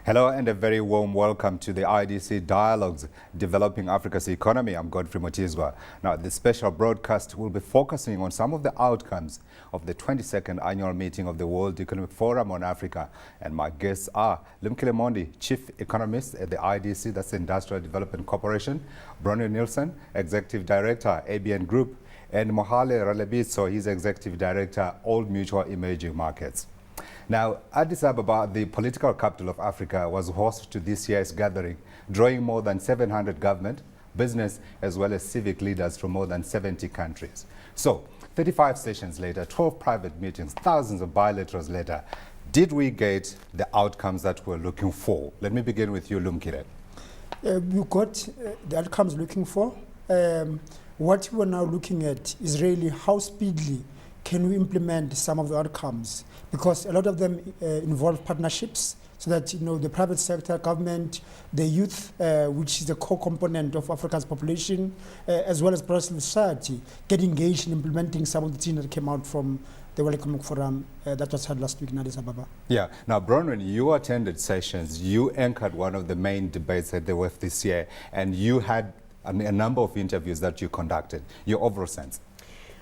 Hello and a very warm welcome to the IDC Dialogues Developing Africa's Economy. I'm Godfrey Motizwa. Now, this special broadcast will be focusing on some of the outcomes of the 22nd annual meeting of the World Economic Forum on Africa. And my guests are Lumkile Mondi, Chief Economist at the IDC, that's the Industrial Development Corporation, Bronwyn Nielsen, Executive Director, ABN Group, and Mohale Ralebitso, he's Executive Director, Old Mutual Emerging Markets. Now, Addis Ababa, the political capital of Africa, was host to this year's gathering, drawing more than 700 government, business, as well as civic leaders from more than 70 countries. So, 35 sessions later, 12 private meetings, thousands of bilaterals later, did we get the outcomes that we're looking for? Let me begin with you, Lumkile. We got the outcomes looking for. What we're now looking at is really how speedily can we implement some of the outcomes, because a lot of them involve partnerships, so that the private sector, government, the youth, which is the core component of Africa's population, as well as civil society, get engaged in implementing some of the things that came out from the World Economic Forum that was held last week in Addis Ababa. Yeah. Now, Bronwyn, you attended sessions. You anchored one of the main debates at the WEF this year, and you had a number of interviews that you conducted. Your overall sense?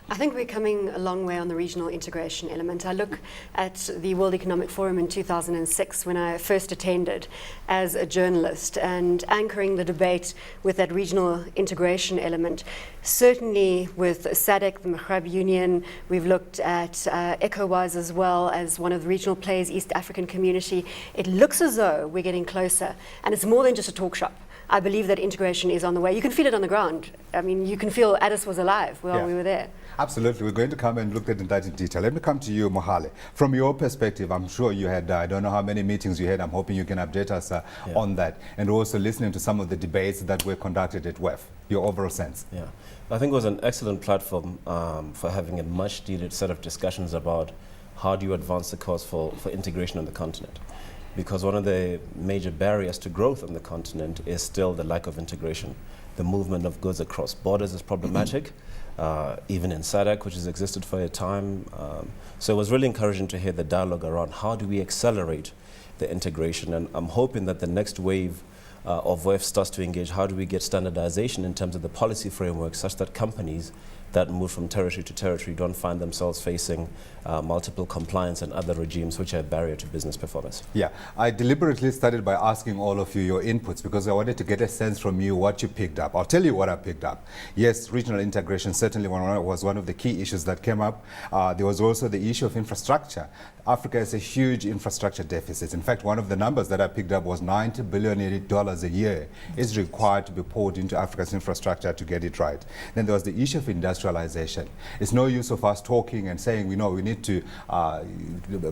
I think we're coming a long way on the regional integration element. I look at the World Economic Forum in 2006 when I first attended as a journalist, and anchoring the debate with that regional integration element. Certainly with SADC, the Maghreb Union, we've looked at ECOWAS as well as one of the regional players, East African Community. It looks as though we're getting closer, and it's more than just a talk shop. I believe that integration is on the way. You can feel it on the ground. I mean, you can feel Addis was alive while we were there. Absolutely. We're going to come and look at that in detail. Let me come to you, Mohale. From your perspective, I'm sure you had, I don't know how many meetings you had. I'm hoping you can update us on that. And also listening to some of the debates that were conducted at WEF. Your overall sense? Yeah. I think it was an excellent platform for having a much needed set of discussions about how do you advance the cause for integration on the continent. Because one of the major barriers to growth on the continent is still the lack of integration. The movement of goods across borders is problematic, even in SADC, which has existed for a time. So it was really encouraging to hear the dialogue around how do we accelerate the integration. And I'm hoping that the next wave of WEF starts to engage how do we get standardization in terms of the policy framework such that companies that move from territory to territory don't find themselves facing multiple compliance and other regimes which are a barrier to business performance. Yeah, I deliberately started by asking all of you your inputs because I wanted to get a sense from you what you picked up. I'll tell you what I picked up. Yes, regional integration certainly was one of the key issues that came up. There was also the issue of infrastructure. Africa has a huge infrastructure deficit. In fact, one of the numbers that I picked up was $90 billion a year is required to be poured into Africa's infrastructure to get it right. Then there was the issue of industrialization. It's no use of us talking and saying, we need to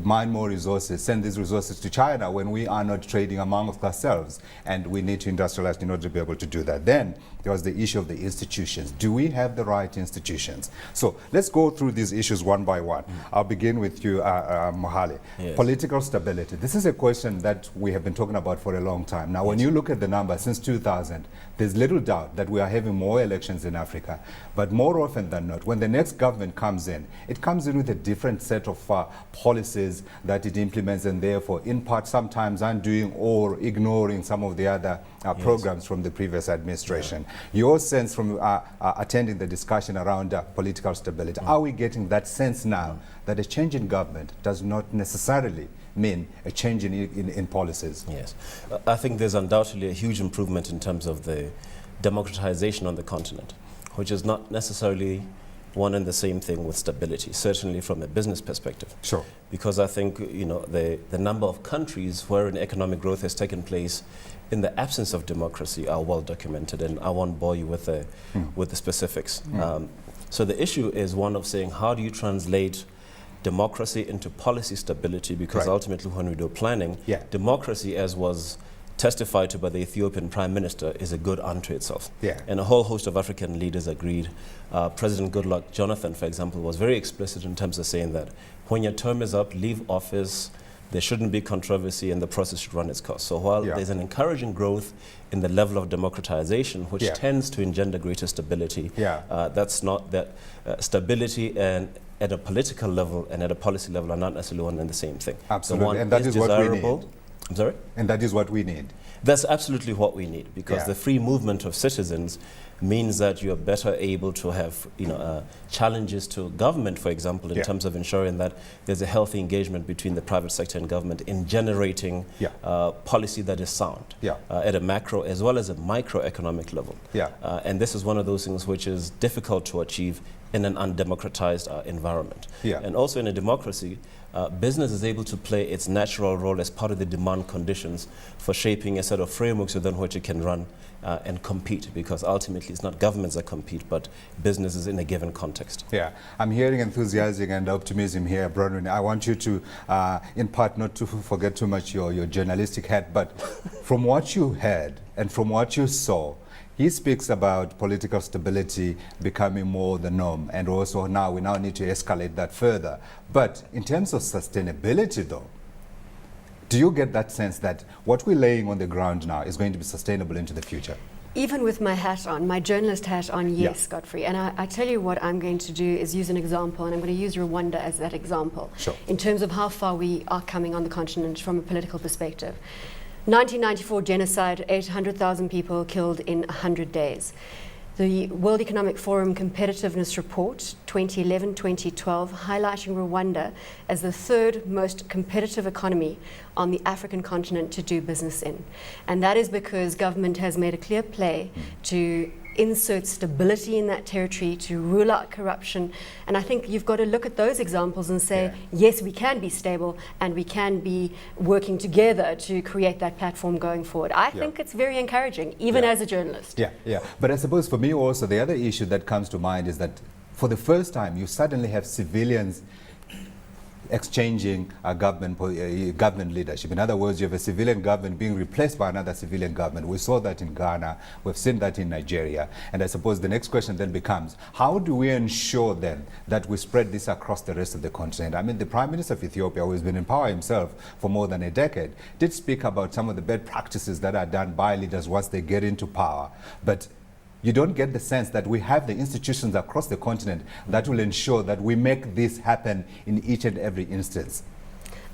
mine more resources, send these resources to China when we are not trading amongst ourselves, and we need to industrialize in order to be able to do that. Then there was the issue of the institutions. Do we have the right institutions? So let's go through these issues one by one. I'll begin with you, Mohale. Yes. Political stability. This is a question that we have been talking about for a long time. Now, when you look at the numbers since 2000, there's little doubt that we are having more elections in Africa. But more often than not, when the next government comes in, it comes in with a different set of policies that it implements, and therefore, in part, sometimes undoing or ignoring some of the other programs from the previous administration. Your sense from attending the discussion around political stability, are we getting that sense now that a change in government does not necessarily mean a change in policies? Yes. I think there's undoubtedly a huge improvement in terms of the democratization on the continent, which is not necessarily one and the same thing with stability, certainly from a business perspective. Sure. Because I think, the number of countries wherein economic growth has taken place in the absence of democracy are well documented, and I won't bore you with the specifics. So the issue is one of saying, how do you translate democracy into policy stability? Because ultimately when we do planning, democracy, as was testified to by the Ethiopian Prime Minister, is a good unto itself. And a whole host of African leaders agreed. President Goodluck Jonathan, for example, was very explicit in terms of saying that when your term is up, leave office, there shouldn't be controversy, and the process should run its course. So while there's an encouraging growth in the level of democratization, which tends to engender greater stability, that's not that stability and at a political level and at a policy level are not necessarily one and the same thing. Absolutely, the one and that is what we need. I'm sorry? And that is what we need. That's absolutely what we need, because Yeah. the free movement of citizens means that you're better able to have challenges to government, for example, in Yeah. terms of ensuring that there's a healthy engagement between the private sector and government in generating Yeah. policy that is sound Yeah. at a macro as well as a microeconomic level. Yeah. And this is one of those things which is difficult to achieve in an undemocratized environment. Yeah. And also in a democracy, business is able to play its natural role as part of the demand conditions for shaping a set of frameworks within which it can run and compete, because ultimately it's not governments that compete, but businesses in a given context. Yeah, I'm hearing enthusiasm and optimism here, Bronwyn. I want you to, in part, not to forget too much your journalistic hat, but from what you heard and from what you saw, he speaks about political stability becoming more the norm, and also we now need to escalate that further. But in terms of sustainability, though, do you get that sense that what we're laying on the ground now is going to be sustainable into the future? Even with my hat on, my journalist hat on, yes, Yeah. Godfrey. And I tell you what I'm going to do is use an example, and I'm going to use Rwanda as that example. Sure. In terms of how far we are coming on the continent from a political perspective. 1994 genocide, 800,000 people killed in 100 days. The World Economic Forum Competitiveness Report 2011-2012 highlighting Rwanda as the third most competitive economy on the African continent to do business in. And that is because government has made a clear play to insert stability in that territory, to rule out corruption. And I think you've got to look at those examples and say, Yeah. yes, we can be stable and we can be working together to create that platform going forward. I think it's very encouraging, even Yeah. as a journalist. Yeah, yeah. But I suppose for me also, the other issue that comes to mind is that for the first time, you suddenly have civilians exchanging government leadership. In other words, you have a civilian government being replaced by another civilian government. We saw that in Ghana. We've seen that in Nigeria. And I suppose the next question then becomes, how do we ensure then that we spread this across the rest of the continent? I mean, the Prime Minister of Ethiopia, who has been in power himself for more than a decade, did speak about some of the bad practices that are done by leaders once they get into power. But you don't get the sense that we have the institutions across the continent that will ensure that we make this happen in each and every instance.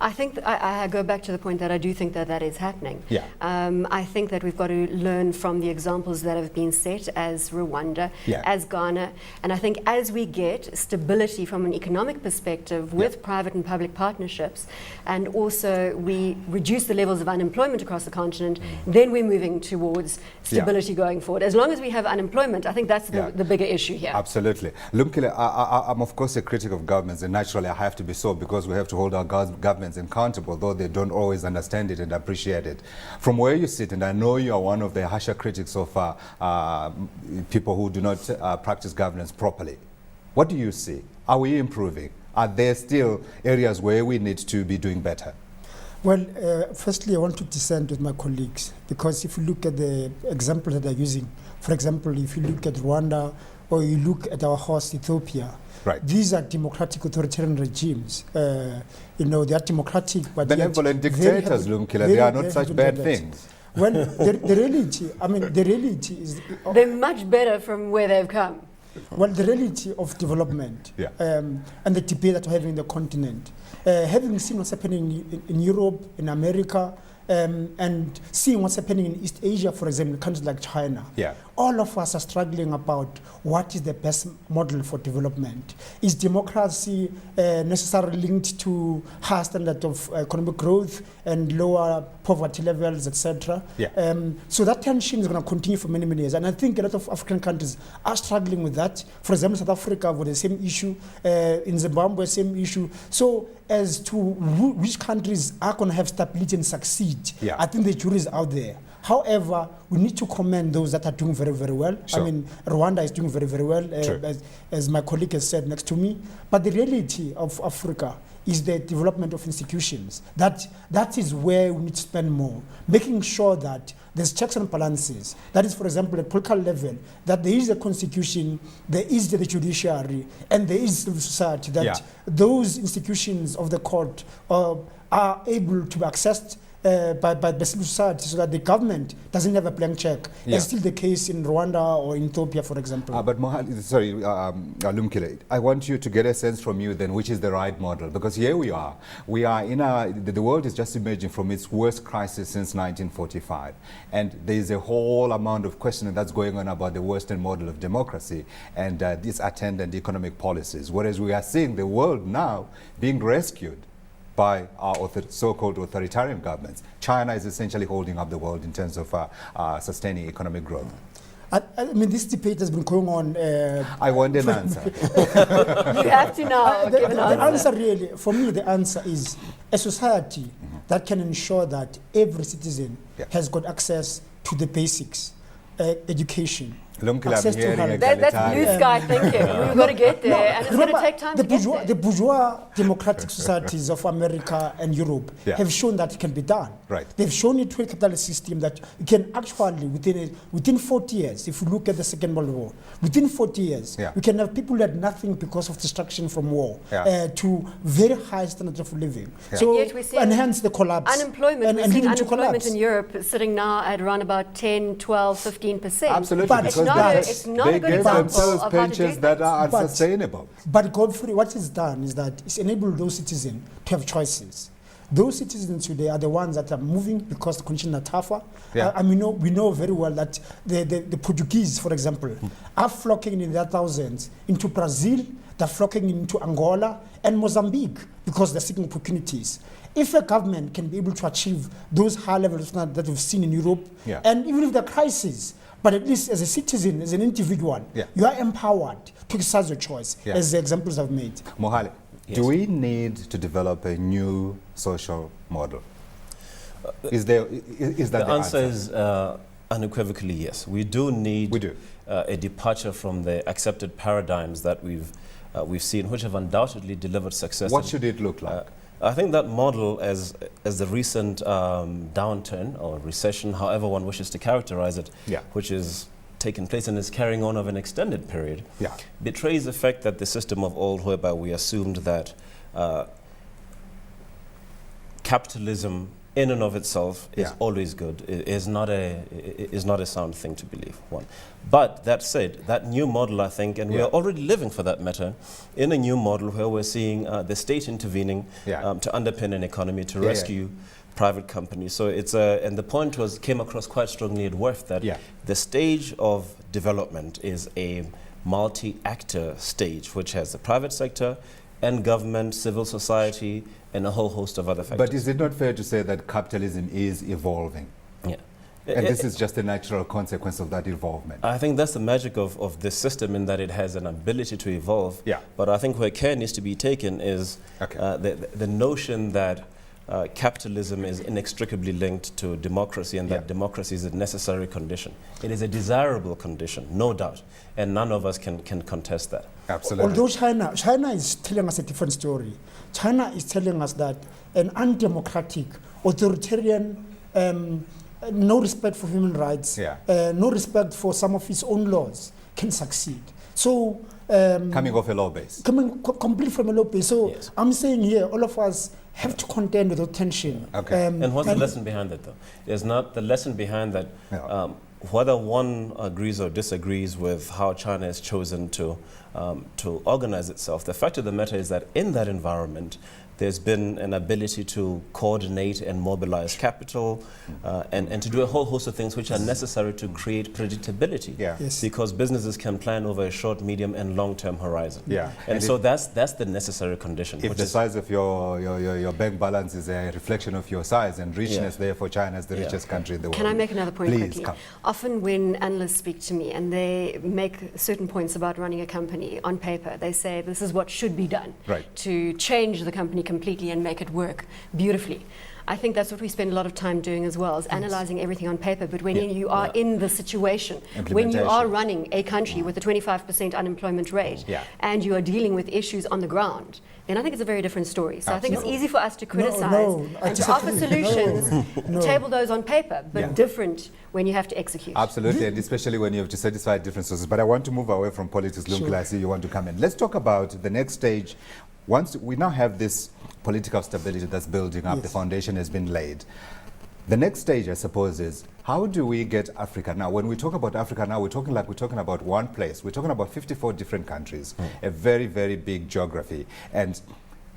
I think I go back to the point that I do think that that is happening. Yeah. I think that we've got to learn from the examples that have been set as Rwanda, Yeah. as Ghana, and I think as we get stability from an economic perspective with private and public partnerships, and also we reduce the levels of unemployment across the continent, then we're moving towards stability going forward. As long as we have unemployment, I think that's the bigger issue here. Absolutely. Lumkile, I'm of course a critic of governments, and naturally I have to be so, because we have to hold our governments accountable, though they don't always understand it and appreciate it. From where you sit, and I know you are one of the harsher critics of people who do not practice governance properly, what do you see? Are we improving? Are there still areas where we need to be doing better? Well, firstly, I want to dissent with my colleagues, because if you look at the example that they're using, for example, if you look at Rwanda or you look at our host Ethiopia, right. These are democratic authoritarian regimes. They are democratic, but benevolent dictators, Lumkile, they are not such bad things. Well, the reality is... They're much better from where they've come. Well, the reality of development and the debate that we're having in the continent, having seen what's happening in Europe, in America, and seeing what's happening in East Asia, for example, in countries like China, all of us are struggling about what is the best model for development. Is democracy necessarily linked to higher standard of economic growth and lower poverty levels, etc.? So that tension is going to continue for many, many years. And I think a lot of African countries are struggling with that. For example, South Africa with the same issue, in Zimbabwe, same issue. So as to which countries are going to have stability and succeed, I think the jury is out there. However, we need to commend those that are doing very, very well. Sure. I mean, Rwanda is doing very, very well, as my colleague has said next to me. But the reality of Africa is the development of institutions. That is where we need to spend more, making sure that there's checks and balances. That is, for example, at political level, that there is a constitution, there is the judiciary, and there is civil society, that those institutions of the court are able to be accessed by the civil society, so that the government doesn't have a blank check. Yeah. It's still the case in Rwanda or in Ethiopia, for example. But Mohale, sorry, Lumkile, I want you to get a sense from you then which is the right model, because here we are in the world is just emerging from its worst crisis since 1945, and there is a whole amount of questioning that's going on about the Western model of democracy and its attendant economic policies, whereas we are seeing the world now being rescued by our so-called authoritarian governments. China is essentially holding up the world in terms of sustaining economic growth. I mean, this debate has been going on. I want an answer. You have to now the, give an the answer. answer really, for me, the answer is a society that can ensure that every citizen has got access to the basics, education, Lumkile, access I'm to hearing health. That's blue sky thinking. We've got to get there, and it's going to Remember, take time to get there. The bourgeois democratic societies of America and Europe have shown that it can be done. Right. They've shown it to a capitalist system that you can actually, within 40 years, if you look at the Second World War, within 40 years, we can have people who had nothing because of destruction from war to very high standards of living. So, Yet we're seeing and hence the collapse. Unemployment, we're and seeing leading to unemployment collapse. in Europe sitting now at around about 10, 12, 15%. Absolutely, But because it's not a they good gave example themselves of how to do pensions that are But- unsustainable. But Godfrey, what it's done is that it's enabled those citizens to have choices. Those citizens today are the ones that are moving because the conditions are tougher. And we know very well that the Portuguese, for example, are flocking in their thousands into Brazil, they're flocking into Angola and Mozambique because they're seeking opportunities. If a government can be able to achieve those high levels that we've seen in Europe, and even if the crisis, but at least as a citizen, as an individual, you are empowered to exercise your choice, as the examples I've made. Mohale, do we need to develop a new social model? Is that the answer? Is unequivocally yes. We do need a departure from the accepted paradigms that we've seen, which have undoubtedly delivered success. What should it look like? I think that model, as the recent downturn or recession, however one wishes to characterize it, which is taking place and is carrying on over an extended period, betrays the fact that the system of old, whereby we assumed that capitalism in and of itself is always good, is not a sound thing to believe. One. But that said, that new model, I think, and we are already living for that matter, in a new model where we're seeing the state intervening to underpin an economy, to rescue private companies. So it's and the point came across quite strongly at WEF that the stage of development is a multi-actor stage, which has the private sector and government, civil society, and a whole host of other factors. But is it not fair to say that capitalism is evolving? Yeah. And this is just a natural consequence of that evolvement. I think that's the magic of this system, in that it has an ability to evolve. But I think where care needs to be taken is the notion that capitalism is inextricably linked to democracy, and that democracy is a necessary condition. It is a desirable condition, no doubt, and none of us can contest that. Absolutely. Although China is telling us a different story. China is telling us that an undemocratic, authoritarian, no respect for human rights, no respect for some of its own laws can succeed. So coming off a low base. Coming complete from a low base. So I'm saying here, all of us have to contend with the tension. And what's the lesson behind that, though? Is not the lesson behind that whether one agrees or disagrees with how China has chosen to organize itself. The fact of the matter is that in that environment, there's been an ability to coordinate and mobilize capital and to do a whole host of things which are necessary to create predictability. Because businesses can plan over a short, medium, and long-term horizon. And so that's the necessary condition. If the size of your bank balance is a reflection of your size and richness, therefore China is the richest country in the world. Can I make another point quickly? Come. Often when analysts speak to me and they make certain points about running a company on paper, they say this is what should be done to change the company completely and make it work beautifully. I think that's what we spend a lot of time doing as well, is analyzing everything on paper. But when you are in the situation, when you are running a country with a 25% unemployment rate and you are dealing with issues on the ground, then I think it's a very different story. So I think it's easy for us to criticize and to offer solutions, table those on paper, but different when you have to execute. Absolutely, and especially when you have to satisfy different sources. But I want to move away from politics. Lumkile, I see you want to come in. Let's talk about the next stage. Once we now have this political stability that's building up, the foundation has been laid. The next stage, I suppose, is how do we get Africa? Now, when we talk about Africa now, we're talking about one place. We're talking about 54 different countries, a very, very big geography. And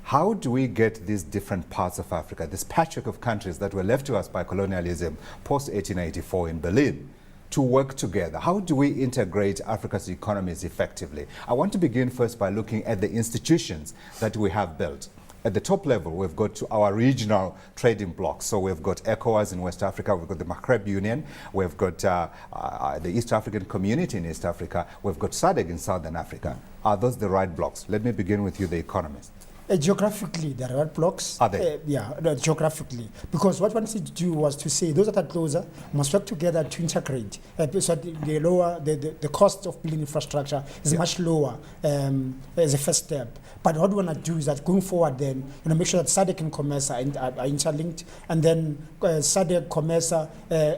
how do we get these different parts of Africa, this patchwork of countries that were left to us by colonialism post-1884 in Berlin, to work together? How do we integrate Africa's economies effectively? I want to begin first by looking at the institutions that we have built. At the top level, we've got our regional trading blocks. So we've got ECOWAS in West Africa, we've got the Maghreb Union, we've got the East African Community in East Africa, we've got SADC in Southern Africa. Are those the right blocks? Let me begin with you, the Economist. Geographically, there are blocks. Are they? Geographically. Because what one needed to do was to say those that are closer must work together to integrate. So the cost of building infrastructure is much lower as a first step. But what we want to do is that going forward then, make sure that SADC and COMESA are interlinked, and then SADC, COMESA,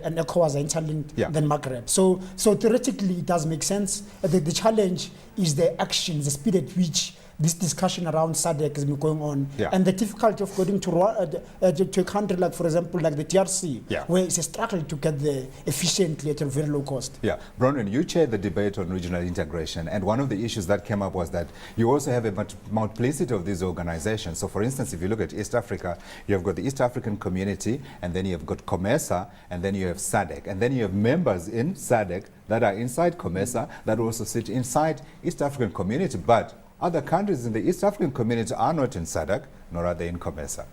and ECOWAS are interlinked, then Maghreb. So theoretically, it does make sense. The challenge is the actions, the speed at which this discussion around SADC has been going on, and the difficulty of going to a country like, for example, like the DRC, where it's a struggle to get there efficiently at a very low cost. Yeah, Bronwyn, you chaired the debate on regional integration, and one of the issues that came up was that you also have a multiplicity of these organizations. So, for instance, if you look at East Africa, you have got the East African Community, and then you have got COMESA, and then you have SADC, and then you have members in SADC that are inside COMESA that also sit inside East African Community, but other countries in the East African Community are not in SADC, nor are they in COMESA.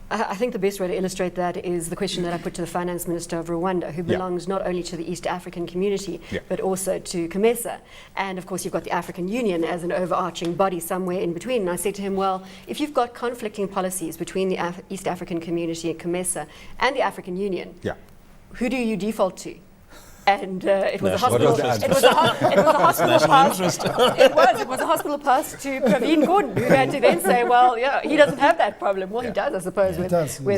I think the best way to illustrate that is the question that I put to the Finance Minister of Rwanda, who belongs not only to the East African Community, but also to COMESA. And of course, you've got the African Union as an overarching body somewhere in between. And I said to him, well, if you've got conflicting policies between the East African Community and COMESA and the African Union, who do you default to? And it was a hospital. It was a hospital pass. It was a hospital pass to Praveen Gordhan, who had to then say, well, he doesn't have that problem. Well, he does, I suppose, with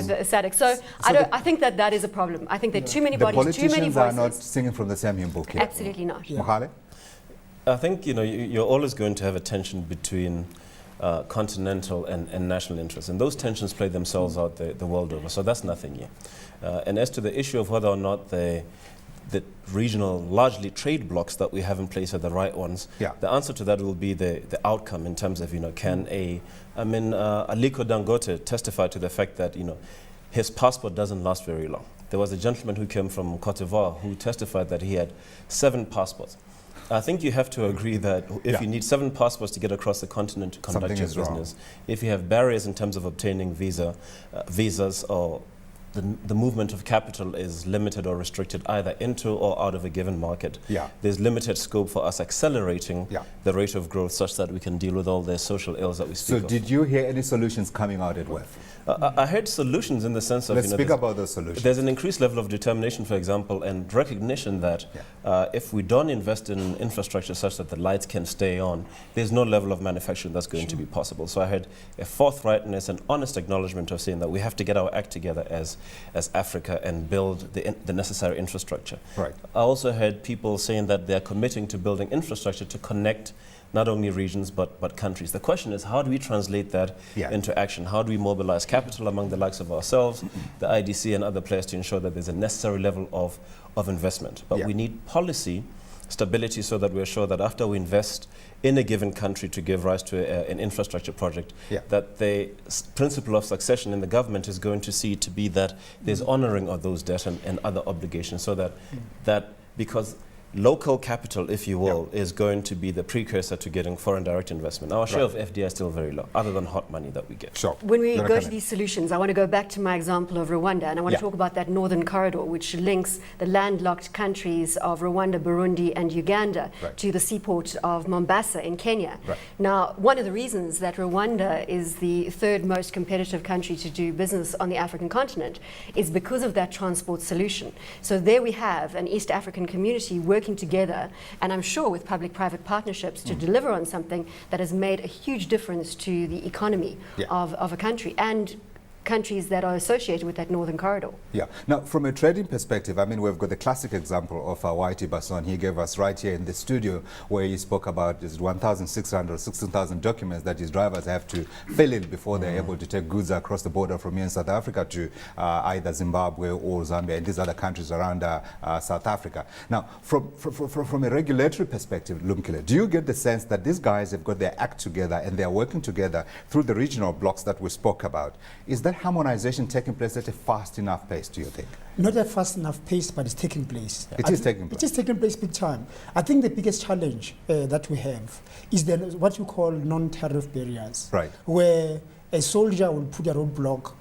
SADC. So I think that is a problem. I think there are too many bodies, too many voices. The politicians are not singing from the same hymn book here. Absolutely not. Mohale? I think you're always going to have a tension between continental and national interests, and those tensions play themselves out the world over. So that's nothing new. And as to the issue of whether or not the regional, largely trade blocks that we have in place are the right ones, the answer to that will be the outcome in terms of, can Aliko Dangote testify to the fact that, his passport doesn't last very long. There was a gentleman who came from Cote d'Ivoire who testified that he had 7 passports. I think you have to agree that if you need 7 passports to get across the continent to conduct your business, if you have barriers in terms of obtaining visas, or the movement of capital is limited or restricted either into or out of a given market, there's limited scope for us accelerating the rate of growth such that we can deal with all the social ills that we speak of. So did you hear any solutions coming out at WEF? I heard solutions in the sense of, let's speak about those solutions. There's an increased level of determination, for example, and recognition that if we don't invest in infrastructure such that the lights can stay on, there's no level of manufacturing that's going to be possible. So I heard a forthrightness and honest acknowledgement of saying that we have to get our act together as Africa and build the necessary infrastructure. Right. I also heard people saying that they're committing to building infrastructure to connect not only regions but countries. The question is, how do we translate that into action? How do we mobilize capital among the likes of ourselves, the IDC and other players to ensure that there's a necessary level of investment? But we need policy stability so that we're sure that after we invest in a given country to give rise to an infrastructure project, that the principle of succession in the government is going to see to be that there's honoring of those debts and other obligations, so that because local capital, if you will, is going to be the precursor to getting foreign direct investment. Our share of FDI is still very low, other than hot money that we get. Sure. When we go to these solutions, I want to go back to my example of Rwanda, and I want to talk about that northern corridor, which links the landlocked countries of Rwanda, Burundi, and Uganda to the seaport of Mombasa in Kenya. Now, one of the reasons that Rwanda is the 3rd most competitive country to do business on the African continent is because of that transport solution. So there we have an East African community working together, and I'm sure with public-private partnerships to deliver on something that has made a huge difference to the economy of a country. And countries that are associated with that northern corridor. Yeah. Now, from a trading perspective, I mean, we've got the classic example of YT Basson. He gave us right here in the studio where he spoke about this 1,600 or 16,000 documents that his drivers have to fill in before they're able to take goods across the border from here in South Africa to either Zimbabwe or Zambia and these other countries around South Africa. Now, from a regulatory perspective, Lumkile, do you get the sense that these guys have got their act together and they're working together through the regional blocks that we spoke about? Is that harmonization taking place at a fast enough pace, do you think? Not a fast enough pace, but it's taking place. It is taking place. It is taking place big time. I think the biggest challenge that we have is what you call non-tariff barriers, Right. where a soldier will put a roadblock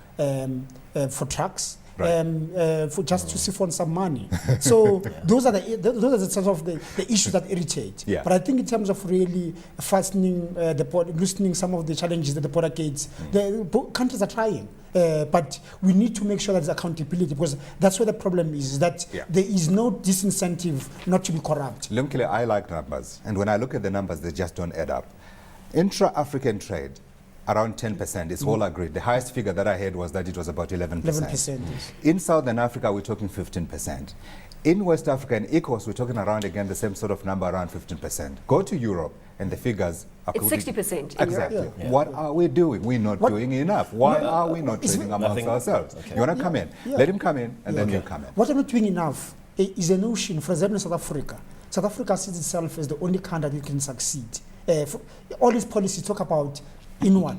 for trucks. Right. For just to siphon some money. So those are the sort of the issues that irritate. Yeah. But I think in terms of really fastening the border, loosening some of the challenges that the border gates, the countries are trying. But we need to make sure that there's accountability, because that's where the problem is that there is no disincentive not to be corrupt. Lumkile, I like numbers, and when I look at the numbers, they just don't add up. Intra-African trade, around 10%, it's all agreed. The highest figure that I heard was that it was about 11%. 11%. Yes. In Southern Africa, we're talking 15%. In West Africa and ECOWAS, we're talking around, again, the same sort of number, around 15%. Go to Europe, and the figures are... It's 60% in exactly. Europe. Yeah. What are we doing? We're not doing enough. Why are we not trading amongst ourselves? Okay. You want to come in? Yeah. Let him come in, and then you come in. What I'm not doing enough is a notion, for example, in South Africa. South Africa sees itself as the only country that can succeed. All these policies talk about inward.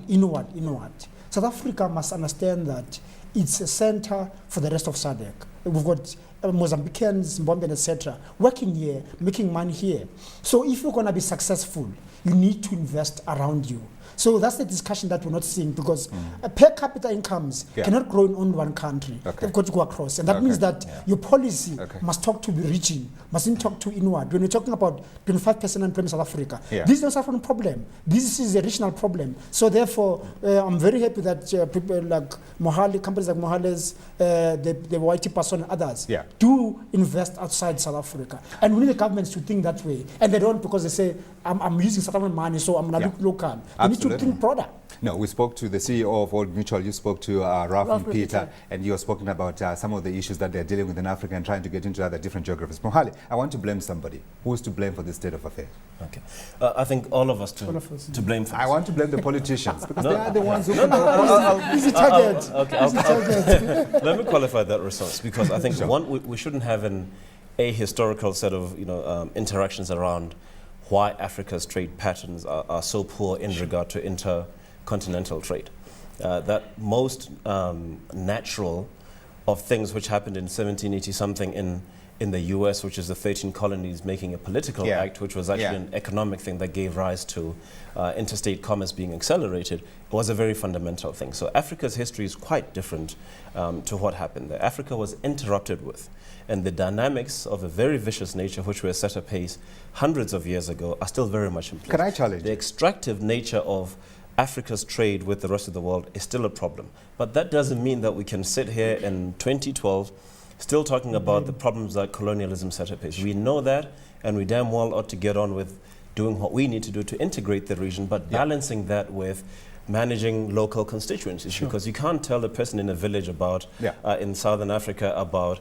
South Africa must understand that it's a center for the rest of SADC. We've got Mozambicans, Zimbabweans, etc., working here, making money here. So if you're going to be successful, you need to invest around you. So that's the discussion that we're not seeing, because per capita incomes cannot grow in only one country. They've got to go across. And that means that your policy must talk to the region, mustn't talk to inward. When we're talking about 25% unemployment in South Africa, this is not a South African problem. This is a regional problem. So therefore, I'm very happy that people like Mohale, companies like Mohale's, the YT person and others, do invest outside South Africa. And we need the governments to think that way. And they don't, because they say, I'm using South African money, so I'm going to look local. They need to think broader. No, we spoke to the CEO of Old Mutual. You spoke to Ralph and Peter, and you have spoken about some of the issues that they're dealing with in Africa and trying to get into other different geographies. Mohale, I want to blame somebody. Who is to blame for this state of affairs? Okay. I think all of us to blame for this. I want to blame the politicians, because they are the ones who... Easy target. Let me qualify that response, because I think, one, we shouldn't have a historical set of interactions around why Africa's trade patterns are so poor in regard to intercontinental trade. That most natural of things which happened in 1780-something in the US, which is the 13 colonies making a political act, which was actually an economic thing that gave rise to interstate commerce being accelerated, was a very fundamental thing. So Africa's history is quite different to what happened there. Africa was interrupted with, and the dynamics of a very vicious nature, which were set apace hundreds of years ago, are still very much in place. Can I challenge? The extractive nature of Africa's trade with the rest of the world is still a problem. But that doesn't mean that we can sit here in 2012 still talking about the problems that colonialism set apace. We know that, and we damn well ought to get on with doing what we need to do to integrate the region, but balancing that with managing local constituencies, because you can't tell a person in a village about, in Southern Africa, about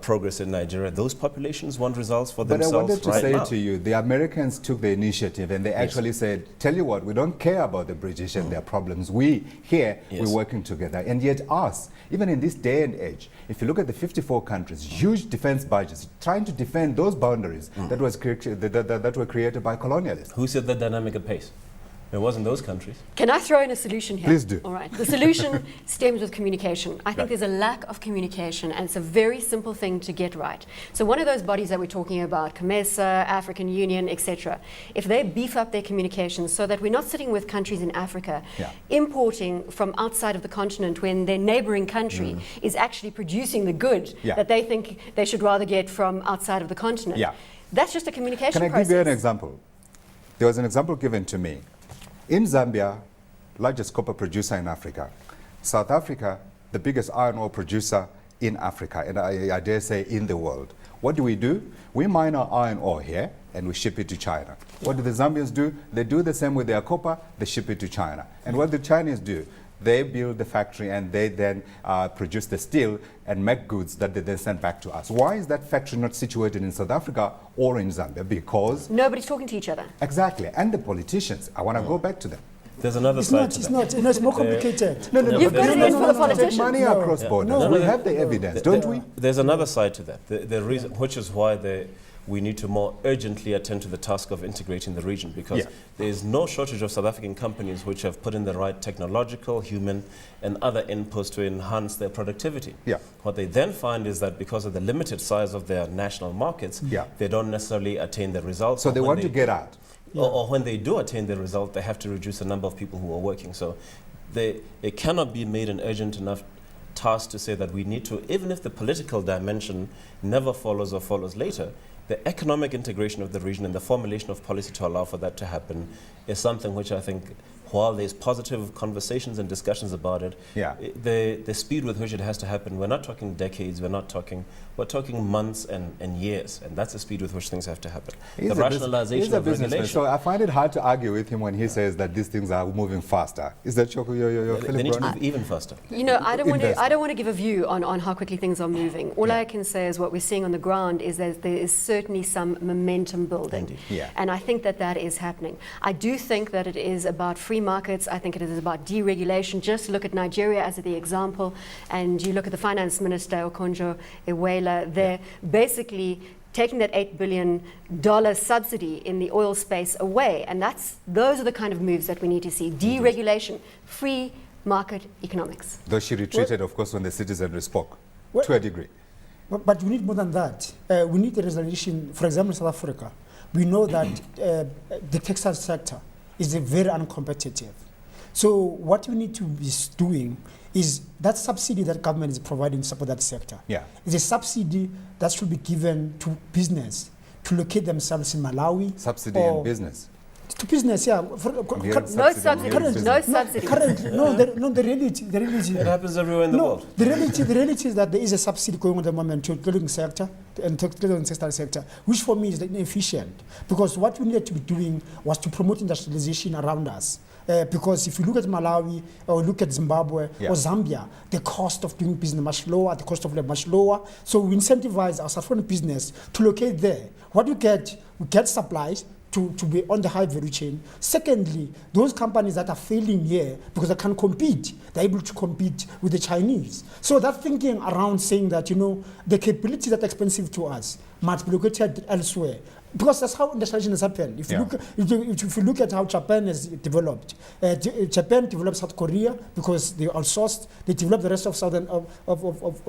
progress in Nigeria. Those populations want results for themselves right now. But I wanted to say to you, the Americans took the initiative, and they actually said, tell you what, we don't care about the British and their problems. We here, we're working together. And yet us, even in this day and age, if you look at the 54 countries, huge defense budgets, trying to defend those boundaries that were created by colonialists. Who said that dynamic at pace? It wasn't those countries. Can I throw in a solution here? Please do. All right. The solution stems with communication. I think there's a lack of communication, and it's a very simple thing to get right. So one of those bodies that we're talking about, COMESA, African Union, etc., if they beef up their communications so that we're not sitting with countries in Africa importing from outside of the continent when their neighboring country is actually producing the good that they think they should rather get from outside of the continent. That's just a communication process. Can I give you an example? There was an example given to me. In Zambia, largest copper producer in Africa. South Africa, the biggest iron ore producer in Africa, and I dare say in the world. What do? We mine our iron ore here, and we ship it to China. What do the Zambians do? They do the same with their copper, they ship it to China. And what the Chinese do? They build the factory and they then produce the steel and make goods that they then send back to us. Why is that factory not situated in South Africa or in Zambia? Because Nobody's talking to each other. exactly, and the politicians. I want to go back to them. There's another It's side not, to it's that. not, it's more complicated. You've got it in for the Take politicians. money No. across borders. No. We have the evidence, don't we? There's another side to that. The reason, which is why we need to more urgently attend to the task of integrating the region, because there is no shortage of South African companies which have put in the right technological, human, and other inputs to enhance their productivity. Yeah. What they then find is that because of the limited size of their national markets, they don't necessarily attain the results. So they want to get out. Or when they do attain the result, they have to reduce the number of people who are working. So it cannot be made an urgent enough task to say that we need to, even if the political dimension never follows or follows later, the economic integration of the region and the formulation of policy to allow for that to happen is something which I think, while there's positive conversations and discussions about it, the speed with which it has to happen, we're not talking decades, we're talking months and years, and that's the speed with which things have to happen. He's the rationalization of regulation. So I find it hard to argue with him when he says that these things are moving faster. Is that your They feeling, need to Bronwyn? move even faster. You know, I don't want to give a view on how quickly things are moving. All I can say is what we're seeing on the ground is that there is certainly some momentum building. Indeed. Yeah. And I think that is happening. I do think that it is about free markets. I think it is about deregulation. Just look at Nigeria as the example, and you look at the finance minister, Okonjo-Iweala, they're basically taking that $8 billion subsidy in the oil space away. And those are the kind of moves that we need to see. Deregulation, free market economics. Though she retreated, of course, when the citizen spoke, Well- to a degree. But we need more than that. We need a resolution. For example, in South Africa, we know that the textile sector is very uncompetitive. So what we need to be doing is that subsidy that government is providing to support that sector. Is a subsidy that should be given to business to locate themselves in Malawi. Subsidy in business. To business, yeah. No subsidy. Currently, the reality. It happens everywhere in the world. The reality is that there is a subsidy going on at the moment to the clothing sector and to the clothing textile sector, which for me is inefficient, because what we needed to be doing was to promote industrialization around us. Because if you look at Malawi or look at Zimbabwe or Zambia, the cost of doing business much lower, the cost of labor much lower. So we incentivize our South African business to locate there. What we get supplies to be on the high value chain. Secondly, those companies that are failing here because they can't compete, they're able to compete with the Chinese. So that thinking around saying that, the capability that are expensive to us must be located elsewhere. Because that's how industrialization has happened. If you look at how Japan has developed, Japan developed South Korea because they outsourced. They developed the rest of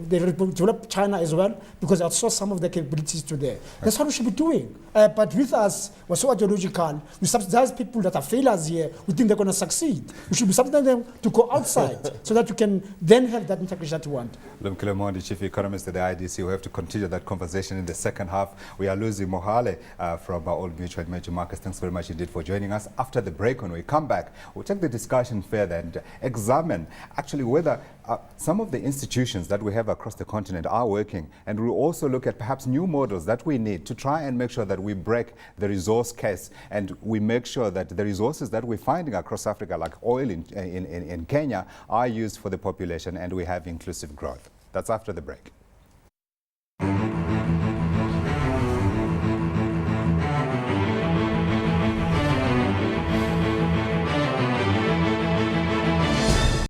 they developed China as well because they outsourced some of their capabilities to there. That's what we should be doing. But with us, we're so ideological. We subsidize people that are failures here. We think they're going to succeed. We should be subsidizing them to go outside so that you can then have that integration that you want. Lumkile Mondi, Chief Economist at the IDC. We have to continue that conversation in the second half. We are losing Mohale from our Old Mutual Emerging Markets. Thanks very much indeed for joining us. After the break, when we come back, we'll take the discussion further and examine actually whether some of the institutions that we have across the continent are working, and we'll also look at perhaps new models that we need to try and make sure that we break the resource case and we make sure that the resources that we're finding across Africa, like oil in Kenya, are used for the population and we have inclusive growth. That's after the break.